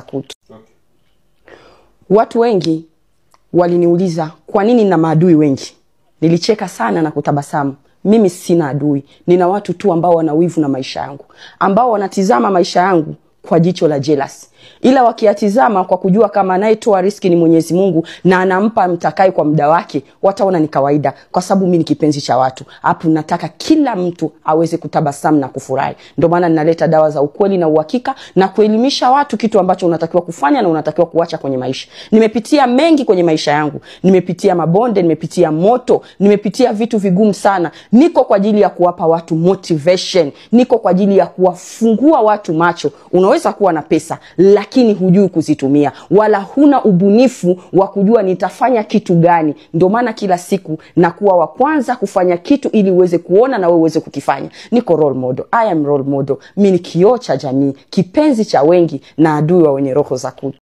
za kutu. Watu wengi waliniuliza kwa nini nina maadui wengi. Nilicheka sana na kutabasamu. Mimi sina adui. Nina watu tu ambao wana wivu na maisha yangu, ambao wanatizama maisha yangu kwa jicho la jealous. Ila wakiatizama kwa kujua kama anayetoa riski ni Mwenyezi Mungu na anampa mtakai kwa muda wake, wataona ni kawaida, kwa sababu mimi ni kipenzi cha watu. Hapo nataka kila mtu aweze kutabasamu na kufurahi. Ndio maana ninaleta dawa za ukweli na uhakika na kuelimisha watu kitu ambacho unatakiwa kufanya na unatakiwa kuacha kwenye maisha. Nimepitia mengi kwenye maisha yangu. Nimepitia mabonde, nimepitia moto, nimepitia vitu vigumu sana. Niko kwa ajili ya kuwapa watu motivation. Niko kwa ajili ya kuwafungua watu macho. Unaweza kuwa na pesa lakini hujui kuzitumia, wala huna ubunifu wa kujua nitafanya kitu gani. Ndio maana kila siku nakuwa wa kwanza kufanya kitu ili uweze kuona na wewe uweze kukifanya. Niko role model. I am role model. Mimi ni kioo cha jamii, kipenzi cha wengi na adui wa wenye roho za kutu.